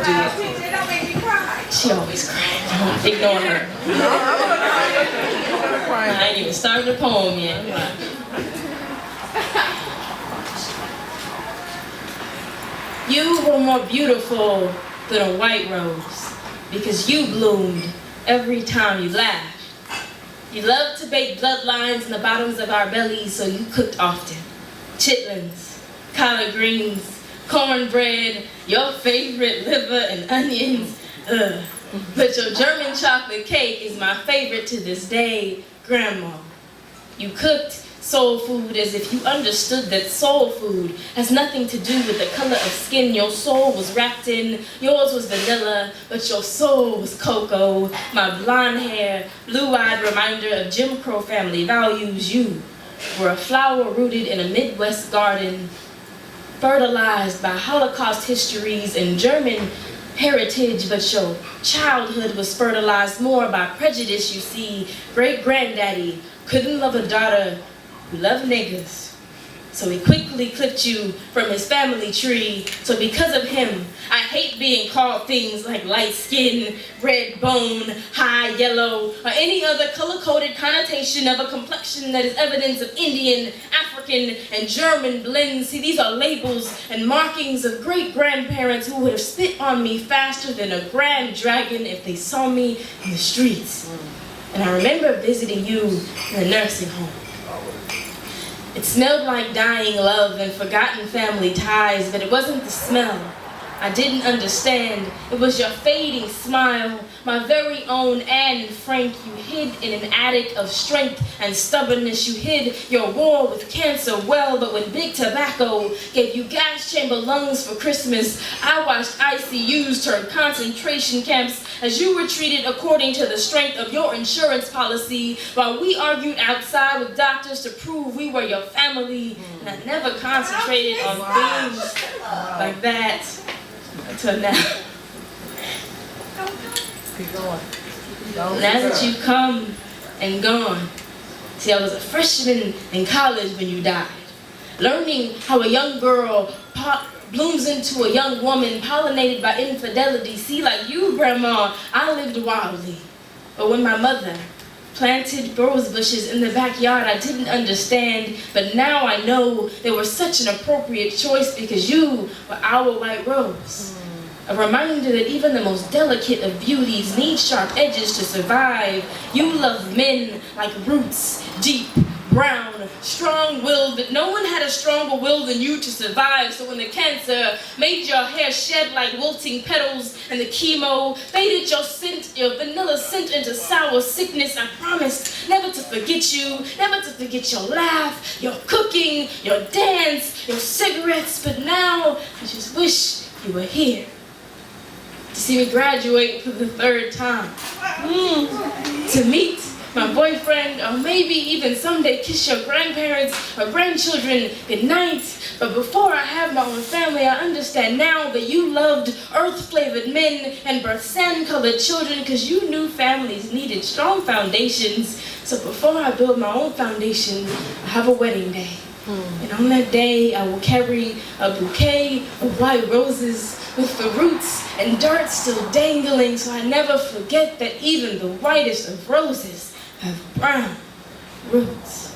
do it. She always cried. Ignore her. I ain't even started the poem yet. You were more beautiful than a white rose because you bloomed every time you laughed. You loved to bake bloodlines in the bottoms of our bellies, so you cooked often. Chitlins, collard greens, cornbread, your favorite liver and onions. Ugh. But your German chocolate cake is my favorite to this day, Grandma. You cooked soul food as if you understood that soul food has nothing to do with the color of skin your soul was wrapped in. Yours was vanilla, but your soul was cocoa. My blonde hair, blue-eyed reminder of Jim Crow family values. You were a flower rooted in a Midwest garden, fertilized by Holocaust histories and German heritage, but your childhood was fertilized more by prejudice, you see. Great-granddaddy couldn't love a daughter who loved niggas, so he quickly clipped you from his family tree. So because of him, I hate being called things like light skin, red bone, high yellow, or any other color-coded connotation of a complexion that is evidence of Indian, African, and German blends. See, these are labels and markings of great-grandparents who would have spit on me faster than a grand dragon if they saw me in the streets. And I remember visiting you in a nursing home. It smelled like dying love and forgotten family ties, but it wasn't the smell I didn't understand. It was your fading smile, my very own Anne Frank. You hid in an attic of strength and stubbornness. You hid your war with cancer well, but when big tobacco gave you gas chamber lungs for Christmas, I watched ICUs turn concentration camps as you were treated according to the strength of your insurance policy, while we argued outside with doctors to prove we were your family. And I never concentrated on things like that until now. Keep going. Now that you've come and gone. See, I was a freshman in college when you died, learning how a young girl blooms into a young woman pollinated by infidelity. See, like you, Grandma, I lived wildly. But when my mother planted rose bushes in the backyard, I didn't understand, but now I know they were such an appropriate choice because you were our white rose. A reminder that even the most delicate of beauties need sharp edges to survive. You love men like roots, deep, brown, strong-willed, but no one had a stronger will than you to survive. So when the cancer made your hair shed like wilting petals and the chemo faded your scent, your vanilla scent into sour sickness, I promised never to forget you, never to forget your laugh, your cooking, your dance, your cigarettes. But now I just wish you were here to see me graduate for the third time, to meet my boyfriend, or maybe even someday kiss your grandparents or grandchildren goodnight. But before I have my own family, I understand now that you loved earth-flavored men and birthed sand-colored children because you knew families needed strong foundations. So before I build my own foundation, I have a wedding day. And on that day, I will carry a bouquet of white roses with the roots and dirt still dangling, so I never forget that even the whitest of roses have brown roots.